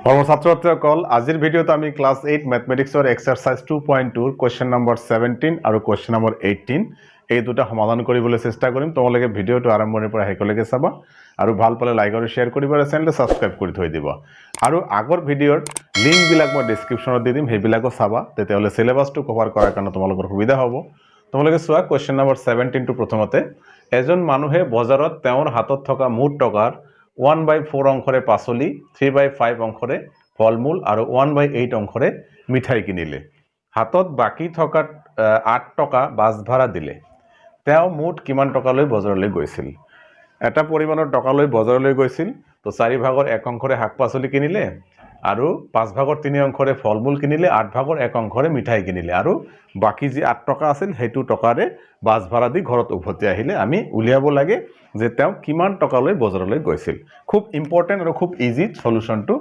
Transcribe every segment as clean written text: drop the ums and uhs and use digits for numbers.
ছাত্ৰসকল আজিৰ ভিডিঅ'ত আমি ক্লাছ 8 ম্যাথমেটিক্সৰ এক্সাৰসাইজ 2.2 কোৱেশ্চন নম্বৰ 17 আৰু কোৱেশ্চন নম্বৰ 18 এই দুটা সমাধান কৰিবলৈ চেষ্টা কৰিম তোমালোকে ভিডিঅ'টো আৰম্ভণিৰ পৰা শেষলৈকে চাবা আৰু ভাল পালে লাইক আৰু শেয়াৰ কৰিব আৰু চেনেলটো সাবস্ক্ৰাইব কৰি থৈ দিব আৰু আগৰ ভিডিঅ'ৰ লিংক বিলাক মই ডেসক্ৰিপচনত দি দিম হেবিলাকো চাবা তেতিয়াহলে সিলেবাসটো কভাৰ কৰাৰ কাৰণে তোমালোকৰ সুবিধা হ'ব তোমালোকে চোৱা কোৱেশ্চন নম্বৰ 17 টো প্ৰথমতে এজন মানুহে বজাৰত তেওঁৰ হাতত থকা মুঠ টকাৰ 1/4 অংশৰে পাচলি 3/5 অংশৰে ফলমূল আৰু 1/8 অংশৰে মিঠাই কিনিলে হাতত বাকি থকা 8 টকা বাস ভাড়া দিলে তেওঁ মুঠ কিমান টকা লৈ বজাৰলৈ গৈছিল এটা পৰিমাণৰ টকা লৈ বজাৰলৈ গৈছিল তো 4 ভাগৰ 1 অংশৰে শাকপাচলি কিনিলে আৰু 5 ভাগৰ 3 অংশৰে ফলমূল কিনিলে 8 ভাগৰ 1 অংশৰে মিঠাই কিনিলে আৰু বাকি যি 8 টকা আছিল হেতু টকাৰে বাস ভাড়া দি ঘৰত উভতি আহিলে আমি উলিয়াব লাগে যে তেওঁ কিমান টকা লৈ বজাৰলৈ গৈছিল খুব ইম্পৰ্টেন্ট আৰু খুব ইজি সলিউশনটো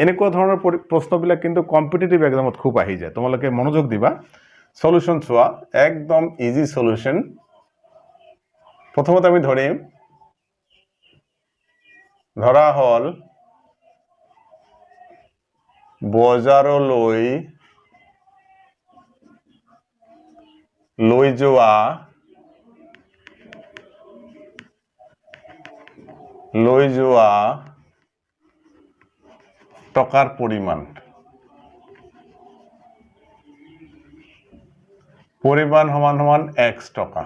এনেকুৱা ধৰণৰ প্ৰশ্নবিলাক কিন্তু কম্পিটিটিভ এক্সামত খুব আহি যায় তোমালোকে মনোযোগ দিবা সলিউশন চোৱা একদম ইজি সলিউশন প্ৰথমতে আমি ধৰিম ধৰা হল বজাৰলৈ লৈ যোৱা টকাৰ পৰিমাণ সমান x টকা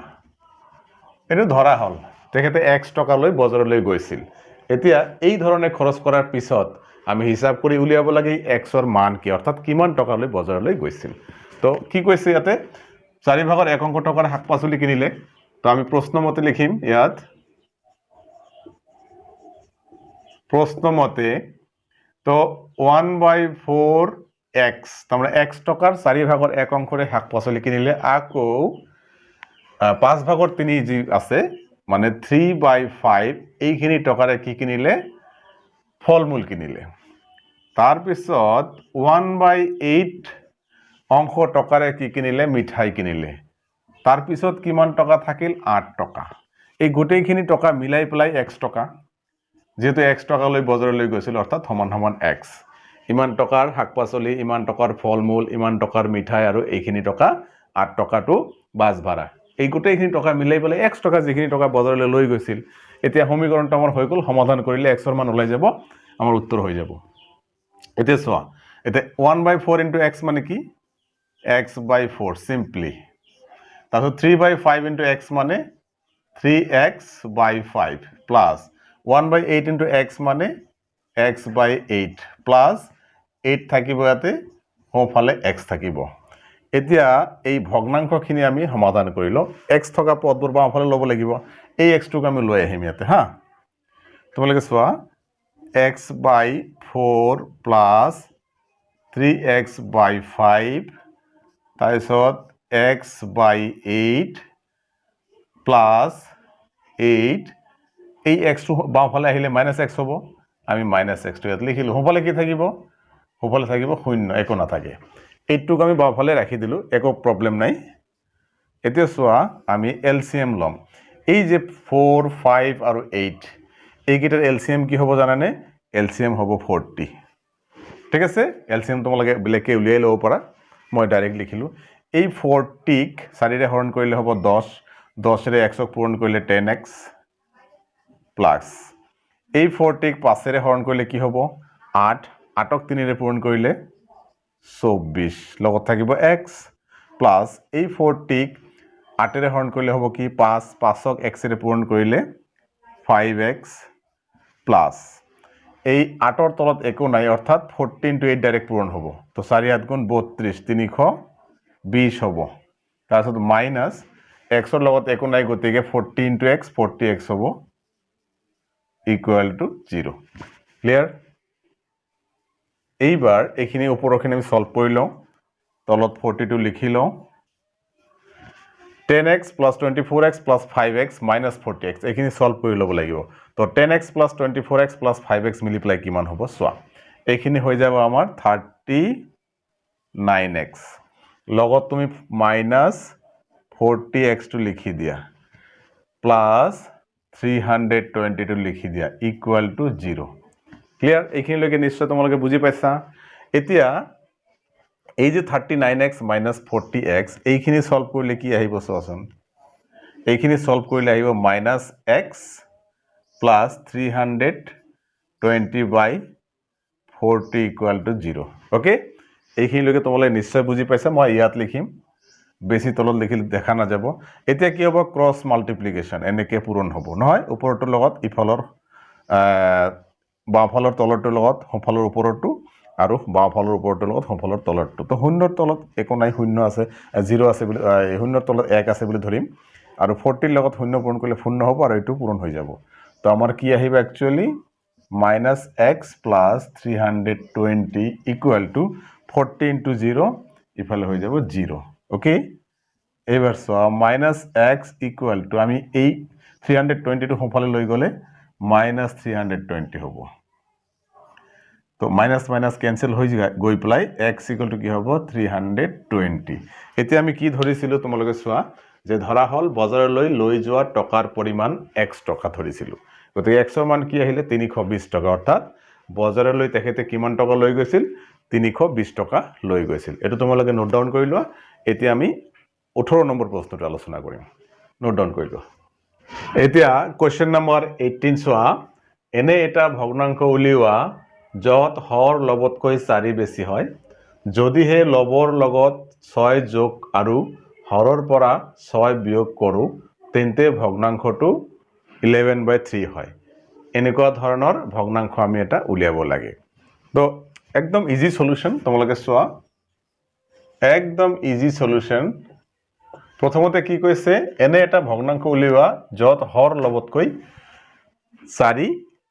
এটো ধৰা হল তেখেতে x টকা লৈ বজাৰলৈ গৈছিল এতিয়া এই ধৰণে খৰচ কৰাৰ পিছত আমি হিসাব কৰি উলিয়াব লাগে x ৰ মান কি অৰ্থাৎ কিমান টকা লৈ বজাৰলৈ গৈছিল তো কি কৈছে ইয়াতে 4 ভাগৰ 1 অংশ টকাৰ শাকপাচলি কিনিলে তো আমি প্ৰশ্ন মতে লিখিম ইয়াত প্ৰশ্ন মতে তো 1/4 x তামানে x টকাৰ 4 ভাগৰ 1 অংশৰে শাকপাচলি কিনিলে আকৌ 5 ভাগৰ 3 যি আছে মানে 3/5 এইখিনি টকাৰে কি কিনিলে ফলমূল কিনিলে তাৰ পিছত 1/8 অংশ টকাৰে কি কিনিলে মিঠাই কিনিলে তাৰ পিছত কিমান টকা থাকিল 8 টকা এই গোটেইখিনি টকা মিলাই পেলাই x টকা যেহেতু x টকা লৈ বজাৰলৈ গৈছিল অৰ্থাৎ সমান x ইমান টকাৰ শাকপাচলি ইমান টকাৰ ফলমূল ইমান টকাৰ মিঠাই আৰু এইখিনি টকা 8 টকাটো বাস ভাড়া এই গোটেইখিনি টকা মিলাই পেলাই x টকা যিখিনি টকা বজাৰলৈ লৈ গৈছিল এতিয়া সমীকৰণটো আমাৰ হৈ গল সমাধান কৰিলে x ৰ মান ওলাই যাব আমাৰ উত্তৰ হৈ যাব এতিয়া চোৱা এতিয়া 1/4 * x মানে কি x/4 simply তাহলে 3/5 * x মানে 3x/5 plus 1/8 * x মানে x/8 plus 8 থাকিব ইয়াতে হোফালে x থাকিব এতিয়া এই ভগ্নাংশখিনি আমি সমাধান কৰিলো x থকা পদবোৰ বাওঁফালে লব লাগিব এই x টোক আমি লৈ আহিম ইয়াতে হা তোমালোকে চোৱা x/4 plus 3x/5 তাৰপিছত x/8 plus 8 এই x টো বাওঁফালে আহিলে -x হ'ব আমি -x টো ইয়াত লিখিলো হোফালে কি থাকিব হোফালে থাকিব 0 একো নাথাকে এইটোক আমি বাওঁফালে ৰাখি দিলো একো প্ৰবলেম নাই এতিয়া চোৱা আমি এলসিএম লম এই যে 4 5 আৰু 8 এইকেইটাৰ এলসিএম কি হ'ব জানানে এলসিএম হ'ব 40 ঠিক আছে এলসিএম তোমালোকে ব্লেকে উলিয়াই লব পাৰা মই ডাইৰেক্ট লিখিলো এই 40 ক 4 ৰে হৰণ কৰিলে হ'ব 10 10 ৰে x ক পূৰণ কৰিলে 10x প্লাস এই 40 ক 5 ৰে হৰণ কৰিলে কি হ'ব 8 8 ক 3 ৰে পূৰণ কৰিলে 24 লগত থাকিব x প্লাস এই 40 ক 8 ৰে হৰণ কৰিলে হ'ব কি 5 5 ক x ৰে পূৰণ কৰিলে 5x প্লাস এই 8 ৰ তলত একো নাই অৰ্থাৎ 14 * 8 ডাইৰেক্ট পূৰণ হ'ব তো 4 * 8 = 32 320 হ'ব তাৰপিছত মাইনাস x ৰ লগত একো নাই গতিকে 14 * x 40x হ'ব equal to 0 ক্লিয়াৰ এইবাৰ এইখিনি ওপৰখিনি আমি সলভ কৰি লওঁ তলত 42 লিখি লওঁ 10x plus 24x plus 5x minus 40x এইখিনি সলভ কৰি ল'ব লাগিব তো 10x plus 24x plus 5x মিলিপ্লাই কিমান হ'ব চোৱা এইখিনি হৈ যাব আমাৰ 39x লগত তুমি minus 40x টো লিখি দিয়া plus 322 লিখি দিয়া equal to 0 ক্লিয়াৰ এইখিনিলৈকে নিশ্চয় তোমালোকে বুজি পাইছা এতিয়া এই যে 39x minus 40x এইখিনি সলভ কৰিলে কি আহিব চোৱাচোন এইখিনি সলভ কৰিলে আহিব -x plus 320 by 40 equal to 0 okay এইখিনিলৈকে তোমালোকে নিশ্চয় বুজি পাইছা মই ইয়াত লিখিম বেছি তলত লিখিলে দেখা না যাব এতিয়া কি হ'ব ক্ৰস মাল্টিপ্লিকেশন এনেকে পূৰণ হ'ব নহয় ওপৰটোৰ লগত ইফালৰ বাওঁফালৰ তলৰটোৰ লগত সোঁফালৰ ওপৰৰটো আৰু বাওঁফালৰ ওপৰটোৰ লগত সোঁফালৰ তলৰটো তো শূন্যৰ তলত একো নাই শূন্য আছে 0 আছে বুলি শূন্যৰ তলত 1 আছে বুলি ধৰিম আৰু 40 ৰ লগত শূন্য পূৰণ কৰিলে শূন্য হ'ব আৰু এটো পূৰণ হৈ যাব তো আমাৰ কি আহিব actually -x plus 320 equal to 40 into 0 ইফালে হৈ যাব 0 ওকে এবাৰ সো -x equal to আমি এই 320 টো সোঁফালে লৈ গলে -320 হ'ব তো মাইনাস মাইনাস ক্যান্সেল হৈ গৈ প্লাই x equal to কি হ'ব 320 এতিয়া আমি কি ধৰিছিলো তোমালোকে চোৱা যে ধৰা হল বজাৰলৈ লৈ যোৱা টকাৰ পৰিমাণ x টকা ধৰিছিলো গতিকে x ৰ মান কি আহিলে 320 টকা অৰ্থাৎ বজাৰলৈ তেখেতে কিমান টকা লৈ গৈছিল 320 টকা লৈ গৈছিল এটো তোমালোকে নোট ডাউন কৰি লোৱা এতিয়া আমি 18 নম্বৰ প্ৰশ্নটো আলোচনা কৰিম নোট ডাউন কৰি লোৱা এতিয়া কোৱেশ্চন নম্বৰ 18 চোৱা এনে এটা ভগ্নাংশ উলিওৱা যত হৰ লবতকৈ 4 বেছি হয় যদিহে লবৰ লগত 6 যোগ আৰু হৰৰ পৰা 6 বিয়োগ কৰো তেন্তে ভগ্নাংশটো 11/3 হয় এনেকুৱা ধৰণৰ ভগ্নাংশ আমি এটা উলিয়াব লাগে তো একদম ইজি সলিউশন তোমালোকে চোৱা একদম ইজি সলিউশন প্ৰথমতে কি কৈছে এনে এটা ভগ্নাংশ উলিওৱা যত হৰ লবতকৈ 4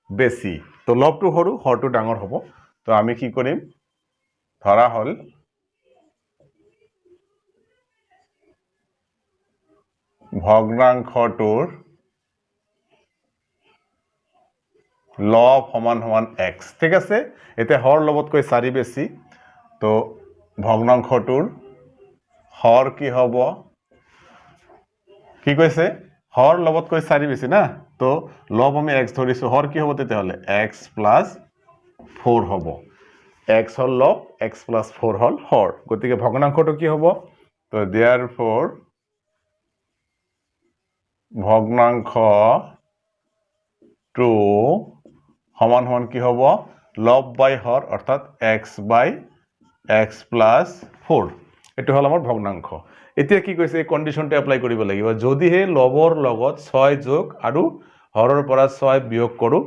বেছি তো লবটো হৰু হৰটো ডাঙৰ হ'ব তো আমি কি কৰিম ধৰা হল ভগ্নাংশটোৰ লব সমান সমান x ঠিক আছে এতে হৰ লবতকৈ 4 বেছি তো ভগ্নাংশটোৰ হৰ কি হ'ব কি কৈছে হৰ লবতকৈ 4 বেছি না তো লব আমি x ধৰিছো হৰ কি হ'ব তেতে হলে x + 4 হ'ব x হল লব x + 4 হল হৰ গতিকে ভগ্নাংশটো কি হ'ব তো therefore ভগ্নাংশটো সমান সমান কি হ'ব লব বাই হৰ অৰ্থাৎ x + 4 এটো হল আমাৰ ভগ্নাংশ এতিয়া কি কৈছে এই কন্ডিশনটো এপ্লাই কৰিব লাগিব যদিহে লবৰ লগত 6 যোগ আৰু হৰৰ পৰা 6 বিয়োগ কৰো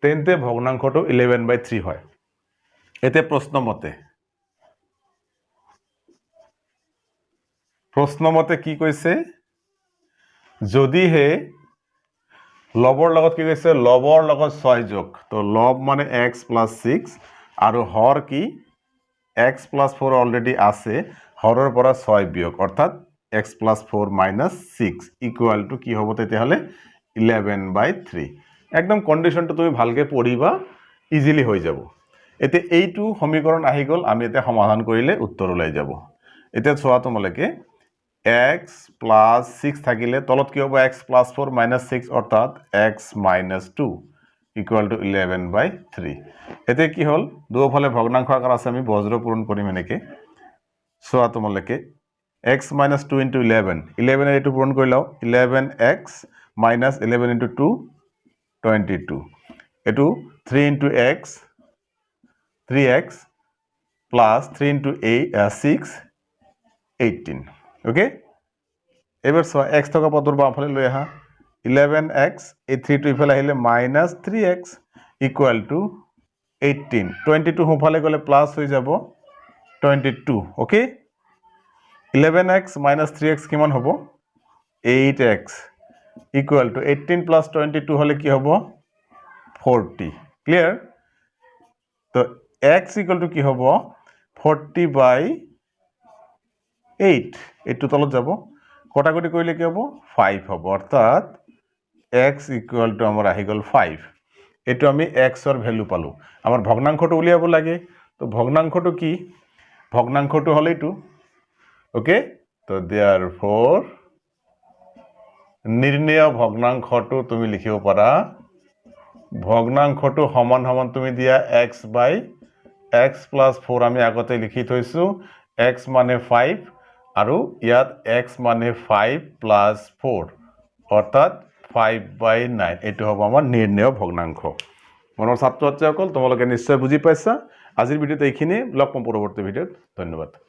তেন্তে ভগ্নাংশটো 11/3 হয় এতে প্ৰশ্নমতে কি কৈছে যদিহে লবৰ লগত কি কৈছে লবৰ লগত 6 যোগ তো লব মানে x + 6 আৰু হৰ কি x + 4 অলৰেডি আছে হৰৰ পৰা 6 বিয়োগ অৰ্থাৎ x + 4 - 6 ইকুয়াল টু কি হ'ব তেতে হলে 11/3 একদম কন্ডিশনটো তুমি ভালকে পঢ়িবা ইজিলি হৈ যাব এতে এইটো সমীকৰণ আহি গল আমি এতে সমাধান কৰিলে উত্তৰ ওলাই যাব এতে চোৱা তোমালকে x + 6 থাকিলে তলত কি হ'ব x + 4 - 6 অৰ্থাৎ x - 2 ইকুয়াল টু 11/3 এতে কি হল দুফালে ভগ্নাংশ আকাৰ আছে আমি বজ্ৰ পূৰণ কৰিম এনেকে চোৱা তোমালকে x - 2 * 11 11 এটো পূৰণ কৰি লাও 11x - 11 * 2 22 এটো 3 * x 3x plus 3 * 6 18 ওকে এবাৰ সো x থকা পদৰ বামফালে লৈ আহা 11x এই 3 টো ইফালে আহিলে -3x ইকুয়াল টু 18 22 সোঁফালে গলে প্লাস হৈ যাব 22 ওকে 11x - 3x কিমান হ'ব 8x ইকুয়াল টু 18 plus 22 হলে কি হ'ব 40 ক্লিয়ার তো x ইকুয়াল টু কি হ'ব 40/8 এটো তলত যাব কটাকটি কৰিলে কি হ'ব 5 হ'ব অৰ্থাৎ x ইকুয়াল টু আমাৰ আহি গল 5 এটো আমি x ৰ ভ্যালু পালো আমাৰ ভগ্নাংশটো উলিয়াব লাগে তো ভগ্নাংশটো কি ভগ্নাংশটো হল এইটো ওকে তো therefore নির্ণয় ভগ্নাংশটো তুমি লিখিব পাৰা ভগ্নাংশটো সমান সমান তুমি দিয়া x বাই x প্লাস 4 আমি আগতে লিখি থৈছো x মানে 5 আৰু ইয়াত x মানে 5 প্লাস 4 অৰ্থাৎ 5 বাই 9 এটো হ'ব আমাৰ নিৰ্ণয় ভগ্নাংশ মনৰ ছাত্ৰ ছাত্ৰীসকল তোমালোকে নিশ্চয় বুজি পাইছা আজিৰ ভিডিওতে এইখিনি লগ পাম পৰৱৰ্তী ভিডিওত ধন্যবাদ